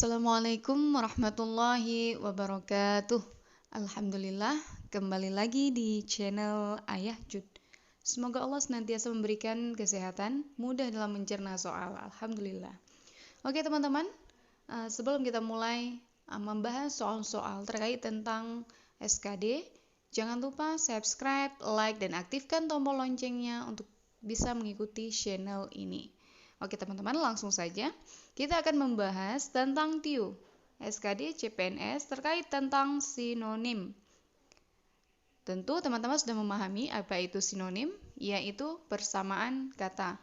Assalamualaikum warahmatullahi wabarakatuh. Alhamdulillah, kembali lagi di channel Ayah Jud. Semoga Allah senantiasa memberikan kesehatan, mudah dalam mencerna soal. Alhamdulillah. Oke teman-teman, sebelum kita mulai membahas soal-soal terkait tentang SKD, jangan lupa subscribe, like, dan aktifkan tombol loncengnya untuk bisa mengikuti channel ini. Oke teman-teman, langsung saja kita akan membahas tentang TIU SKD CPNS terkait tentang sinonim. Tentu teman-teman sudah memahami apa itu sinonim, yaitu persamaan kata.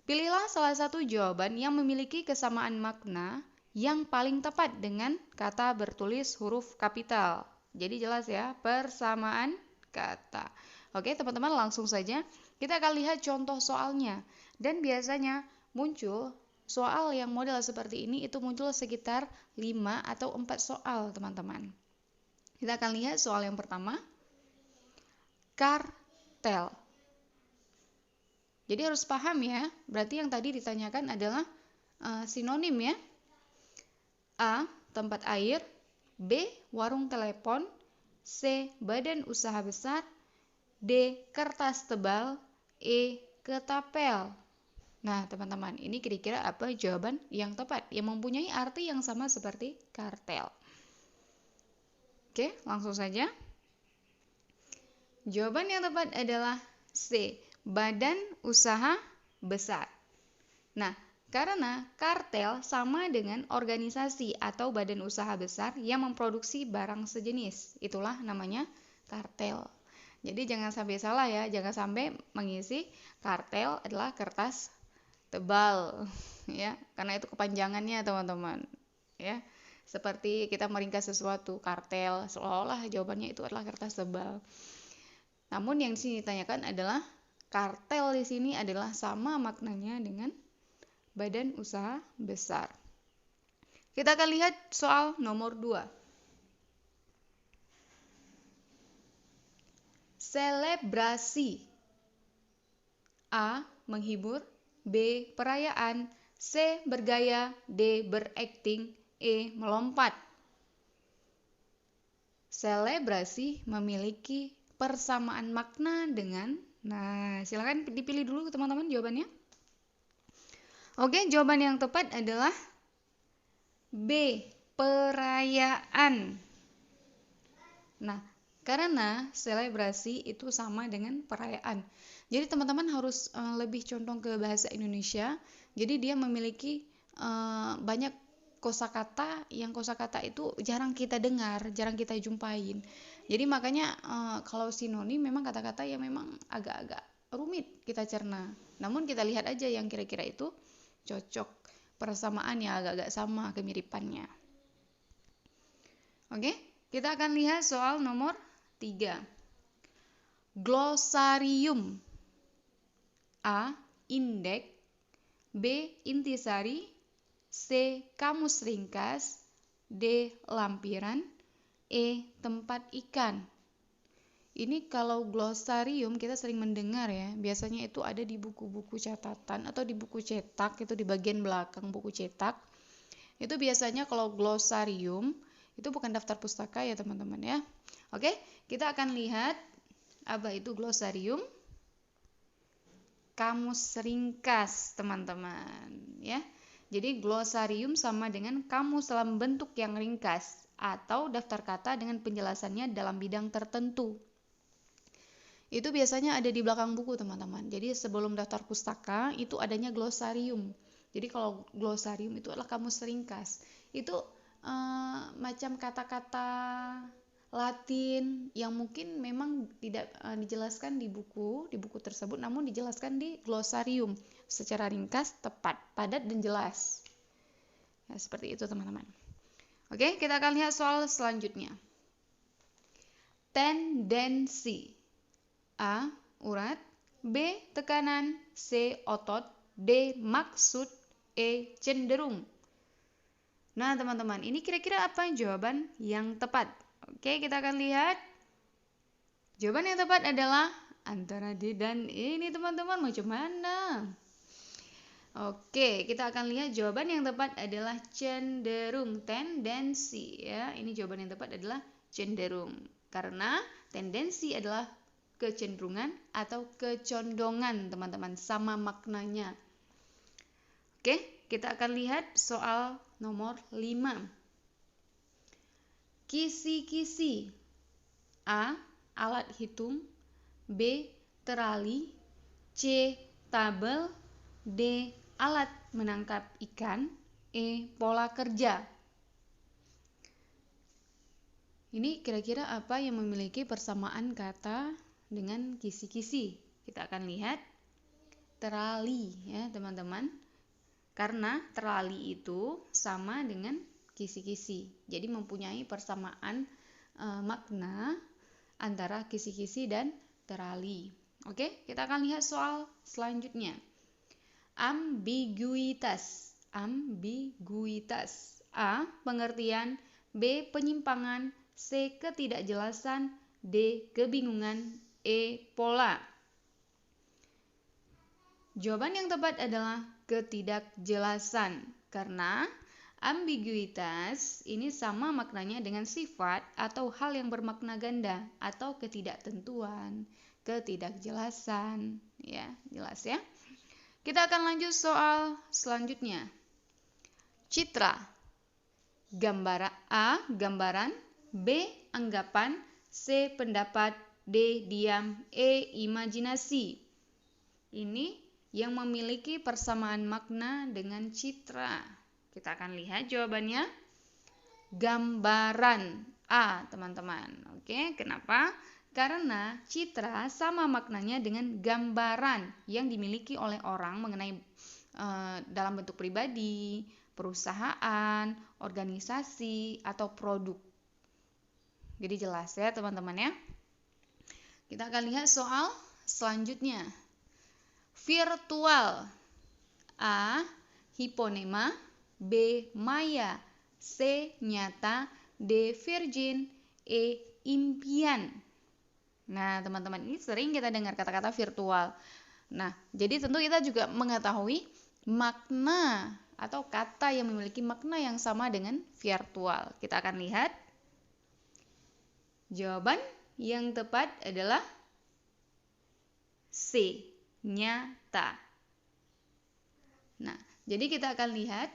Pilihlah salah satu jawaban yang memiliki kesamaan makna yang paling tepat dengan kata bertulis huruf kapital. Jadi jelas ya, persamaan kata. Oke teman-teman, langsung saja kita akan lihat contoh soalnya. Dan biasanya muncul soal yang model seperti ini itu muncul sekitar 5 atau 4 soal teman-teman. Kita akan lihat soal yang pertama. Kartel. Jadi harus paham ya, berarti yang tadi ditanyakan adalah sinonim ya. A. Tempat air. B. Warung telepon. C. Badan usaha besar. D. Kertas tebal. E. Ketapel. Nah teman-teman, ini kira-kira apa jawaban yang tepat yang mempunyai arti yang sama seperti kartel? Oke, langsung saja. Jawaban yang tepat adalah C. Badan usaha besar. Nah, karena kartel sama dengan organisasi atau badan usaha besar yang memproduksi barang sejenis. Itulah namanya kartel. Jadi jangan sampai salah ya, jangan sampai mengisi kartel adalah kertas tebal ya, karena itu kepanjangannya teman-teman ya. Seperti kita meringkas sesuatu, kartel, seolah-olah jawabannya itu adalah kertas tebal. Namun yang di sini ditanyakan adalah kartel di sini adalah sama maknanya dengan badan usaha besar. Kita akan lihat soal nomor 2. Selebrasi. A. Menghibur. B. Perayaan. C. Bergaya. D. Berakting. E. Melompat. Selebrasi memiliki persamaan makna dengan, nah silakan dipilih dulu teman-teman jawabannya. Oke, jawaban yang tepat adalah B. Perayaan. Nah, karena selebrasi itu sama dengan perayaan. Jadi teman-teman harus lebih condong ke bahasa Indonesia. Jadi dia memiliki banyak kosakata yang kosakata itu jarang kita dengar, jarang kita jumpain. Jadi makanya kalau sinonim memang kata-kata yang memang agak-agak rumit kita cerna. Namun kita lihat aja yang kira-kira itu cocok, persamaan yang agak-agak sama kemiripannya. Oke, kita akan lihat soal nomor 3. Glosarium. A. Indeks. B. Intisari. C. Kamus ringkas. D. Lampiran. E. Tempat ikan. Ini kalau glosarium kita sering mendengar ya. Biasanya itu ada di buku-buku catatan atau di buku cetak, itu di bagian belakang buku cetak. Itu biasanya kalau glosarium itu bukan daftar pustaka ya teman-teman ya. Oke, kita akan lihat apa itu glosarium. Kamus ringkas teman-teman ya. Jadi glosarium sama dengan kamus dalam bentuk yang ringkas atau daftar kata dengan penjelasannya dalam bidang tertentu. Itu biasanya ada di belakang buku teman-teman. Jadi sebelum daftar pustaka itu adanya glosarium. Jadi kalau glosarium itu adalah kamus ringkas. Itu macam kata-kata Latin yang mungkin memang tidak dijelaskan di buku tersebut, namun dijelaskan di glosarium secara ringkas, tepat, padat, dan jelas. Ya, seperti itu teman-teman. Oke, kita akan lihat soal selanjutnya. Tendensi. A. Urat. B. Tekanan. C. Otot. D. Maksud. E. Cenderung. Nah teman-teman, ini kira-kira apa jawaban yang tepat? Oke, kita akan lihat. Jawaban yang tepat adalah antara D dan E. Ini teman-teman, macam mana? Oke, kita akan lihat jawaban yang tepat adalah cenderung, tendensi ya. Ini jawaban yang tepat adalah cenderung. Karena tendensi adalah kecenderungan atau kecondongan, teman-teman, sama maknanya. Oke, kita akan lihat soal nomor 5. Kisi-kisi. A. Alat hitung. B. Terali. C. Tabel. D. Alat menangkap ikan. E. Pola kerja. Ini kira-kira apa yang memiliki persamaan kata dengan kisi-kisi? Kita akan lihat terali ya, teman-teman. Karena terali itu sama dengan kisi-kisi. Jadi mempunyai persamaan makna antara kisi-kisi dan terali. Oke, kita akan lihat soal selanjutnya. Ambiguitas. Ambiguitas. A. Pengertian. B. Penyimpangan. C. Ketidakjelasan. D. Kebingungan. E. Pola. Jawaban yang tepat adalah ketidakjelasan. Karena ambiguitas ini sama maknanya dengan sifat atau hal yang bermakna ganda atau ketidaktentuan, ketidakjelasan. Ya, jelas ya. Kita akan lanjut soal selanjutnya. Citra. A. Gambaran. B. Anggapan. C. Pendapat. D. Diam. E. Imajinasi. Ini yang memiliki persamaan makna dengan citra. Kita akan lihat jawabannya. Gambaran. A, teman-teman. Oke, kenapa? Karena citra sama maknanya dengan gambaran yang dimiliki oleh orang mengenai dalam bentuk pribadi, perusahaan, organisasi, atau produk. Jadi jelas ya, teman-teman ya. Kita akan lihat soal selanjutnya. Virtual. A. Hiponema. B. Maya. C. Nyata. D. Virgin. E. Impian. Nah, teman-teman, ini sering kita dengar kata-kata virtual. Nah, jadi tentu kita juga mengetahui makna atau kata yang memiliki makna yang sama dengan virtual. Kita akan lihat. Jawaban yang tepat adalah C. Nyata. Nah, jadi kita akan lihat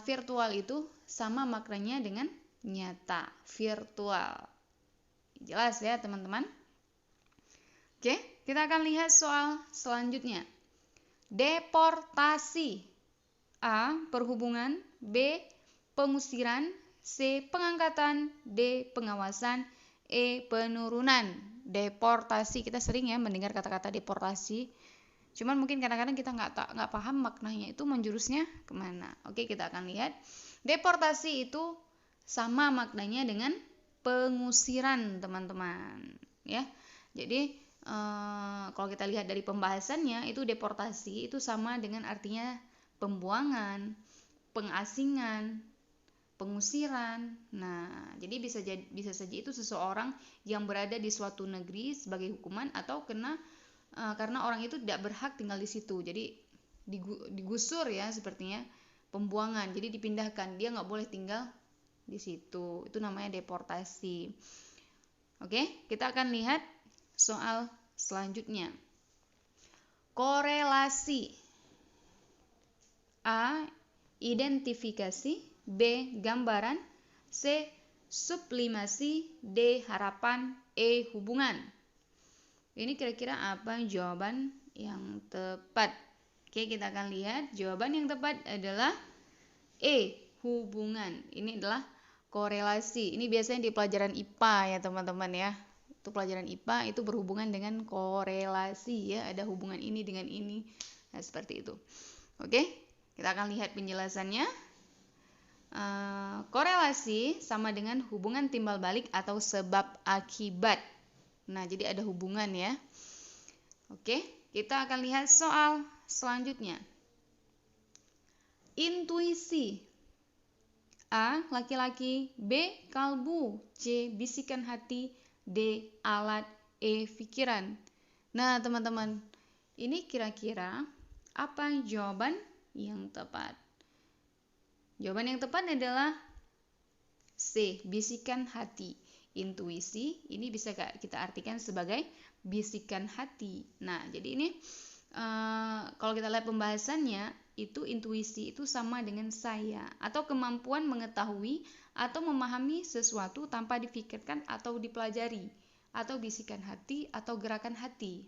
virtual itu sama maknanya dengan nyata, virtual. Jelas ya, teman-teman? Oke, kita akan lihat soal selanjutnya. Deportasi. A. Perhubungan. B. Pengusiran. C. Pengangkatan. D. Pengawasan. E. Penurunan. Deportasi, kita sering ya mendengar kata-kata deportasi. Cuman mungkin kadang-kadang kita nggak paham maknanya itu menjurusnya kemana. Oke, kita akan lihat. Deportasi itu sama maknanya dengan pengusiran, teman-teman. Ya, jadi kalau kita lihat dari pembahasannya, itu deportasi itu sama dengan artinya pembuangan, pengasingan, pengusiran. Nah, jadi bisa saja itu seseorang yang berada di suatu negeri sebagai hukuman atau karena orang itu tidak berhak tinggal di situ. Jadi digusur ya, sepertinya pembuangan. Jadi dipindahkan, dia nggak boleh tinggal di situ. Itu namanya deportasi. Oke, kita akan lihat soal selanjutnya. Korelasi. A. Identifikasi. B. Gambaran. C. Sublimasi. D. Harapan. E. Hubungan. Ini kira-kira apa jawaban yang tepat? Oke, kita akan lihat. Jawaban yang tepat adalah E. Hubungan. Ini adalah korelasi. Ini biasanya di pelajaran IPA ya, teman-teman ya. Itu pelajaran IPA itu berhubungan dengan korelasi ya, ada hubungan ini dengan ini. Nah, seperti itu. Oke, kita akan lihat penjelasannya. Korelasi sama dengan hubungan timbal balik atau sebab akibat. Nah, jadi ada hubungan ya. Oke, kita akan lihat soal selanjutnya. Intuisi. A. Laki-laki. B. Kalbu. C. Bisikan hati. D. Alat. E. Pikiran. Nah, teman-teman, ini kira-kira apa jawaban yang tepat? Jawaban yang tepat adalah C, bisikan hati. Intuisi ini bisa kita artikan sebagai bisikan hati. Nah, jadi ini kalau kita lihat pembahasannya, itu intuisi itu sama dengan saya atau kemampuan mengetahui atau memahami sesuatu tanpa dipikirkan atau dipelajari, atau bisikan hati atau gerakan hati.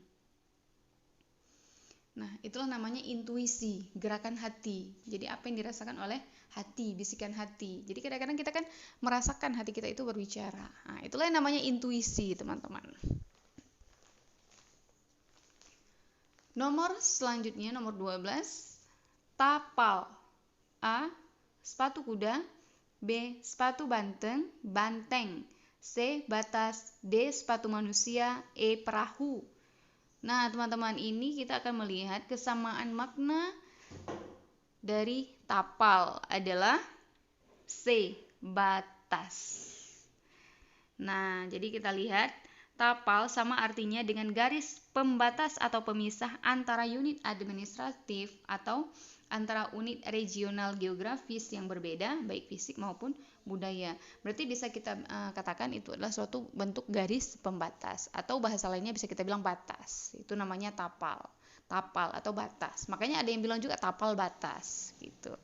Nah, itulah namanya intuisi, gerakan hati. Jadi apa yang dirasakan oleh hati, bisikan hati. Jadi kadang-kadang kita kan merasakan hati kita itu berbicara. Nah, itulah yang namanya intuisi, teman-teman. Nomor selanjutnya, nomor 12. Tapal. A. Sepatu kuda. B. Sepatu banteng. C. Batas. D. Sepatu manusia. E. Perahu. Nah, teman-teman, ini kita akan melihat kesamaan makna dari tapal adalah C. Batas. Nah, jadi kita lihat tapal sama artinya dengan garis pembatas atau pemisah antara unit administratif atau antara unit regional geografis yang berbeda, baik fisik maupun budaya. Berarti bisa kita katakan itu adalah suatu bentuk garis pembatas, atau bahasa lainnya bisa kita bilang batas. Itu namanya tapal atau batas. Makanya ada yang bilang juga tapal batas gitu.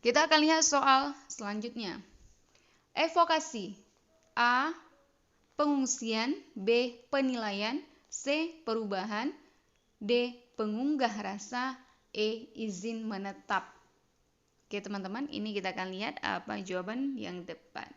Kita akan lihat soal selanjutnya. Evokasi. A. Pengungsian. B. Penilaian. C. Perubahan. D. Pengunggah rasa. E. Izin menetap. Oke, teman-teman, ini kita akan lihat apa jawaban yang tepat.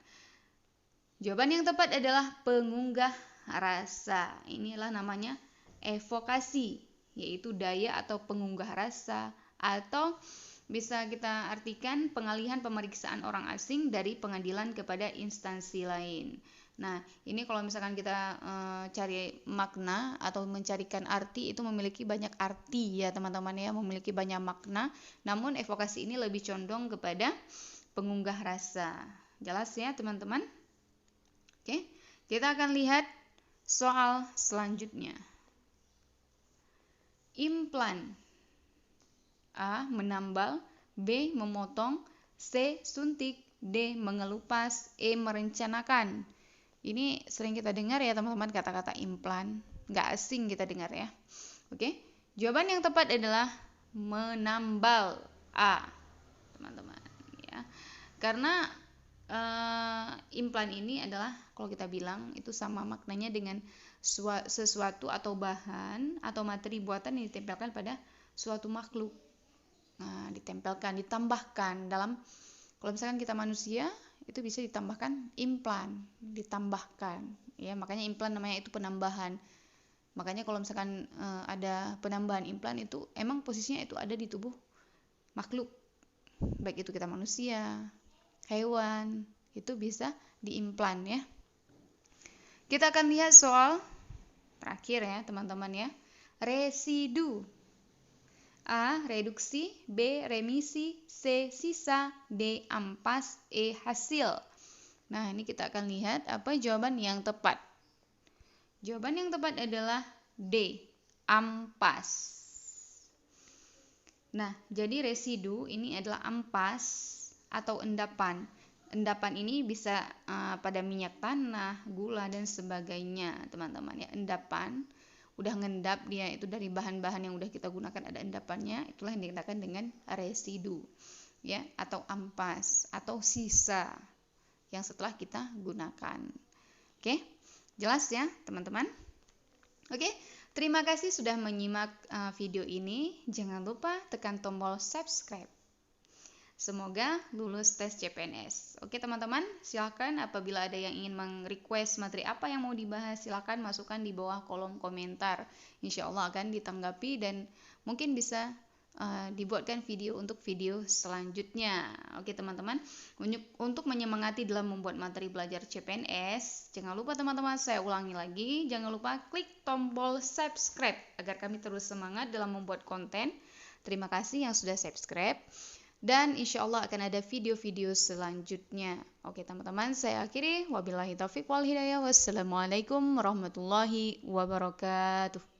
Jawaban yang tepat adalah pengunggah rasa. Inilah namanya evokasi, yaitu daya atau pengunggah rasa, atau bisa kita artikan pengalihan pemeriksaan orang asing dari pengadilan kepada instansi lain. Nah, ini kalau misalkan kita cari makna atau mencarikan arti, itu memiliki banyak arti ya teman-teman ya, memiliki banyak makna. Namun evokasi ini lebih condong kepada pengunggah rasa. Jelas ya teman-teman? Oke, kita akan lihat soal selanjutnya. Implan. A. Menambal. B. Memotong. C. Suntik. D. Mengelupas. E. Merencanakan. Ini sering kita dengar ya teman-teman, kata-kata implan. Nggak asing kita dengar ya. Oke, jawaban yang tepat adalah menambal. A, teman-teman ya. Karena implan ini adalah, kalau kita bilang, itu sama maknanya dengan sesuatu atau bahan atau materi buatan yang ditempelkan pada suatu makhluk. Nah, ditambahkan dalam, kalau misalkan kita manusia, itu bisa ditambahkan implan, ditambahkan ya, makanya implan namanya itu penambahan. Makanya kalau misalkan ada penambahan implan, itu emang posisinya itu ada di tubuh makhluk, baik itu kita manusia, hewan, itu bisa diimplan ya. Kita akan lihat soal terakhir ya teman-teman ya. Residu. A. Reduksi. B. Remisi. C. Sisa. D. Ampas. E. Hasil. Nah, ini kita akan lihat apa jawaban yang tepat. Jawaban yang tepat adalah D. Ampas. Nah, jadi residu ini adalah ampas atau endapan. Endapan ini bisa pada minyak tanah, gula, dan sebagainya teman-teman ya. Endapan, udah ngendap dia itu dari bahan-bahan yang udah kita gunakan, ada endapannya, itulah yang dikatakan dengan residu ya, atau ampas atau sisa yang setelah kita gunakan. Oke, jelas ya teman-teman? Oke, terima kasih sudah menyimak video ini. Jangan lupa tekan tombol subscribe. Semoga lulus tes CPNS. Oke teman-teman, silakan apabila ada yang ingin meng-request materi apa yang mau dibahas, silakan masukkan di bawah kolom komentar. Insya Allah akan ditanggapi dan mungkin bisa dibuatkan video untuk video selanjutnya. Oke teman-teman, untuk menyemangati dalam membuat materi belajar CPNS, jangan lupa teman-teman, saya ulangi lagi, jangan lupa klik tombol subscribe agar kami terus semangat dalam membuat konten. Terima kasih yang sudah subscribe. Dan insya Allah akan ada video-video selanjutnya. Oke teman-teman, saya akhiri. Wabillahi taufiq wal hidayah. Wassalamualaikum warahmatullahi wabarakatuh.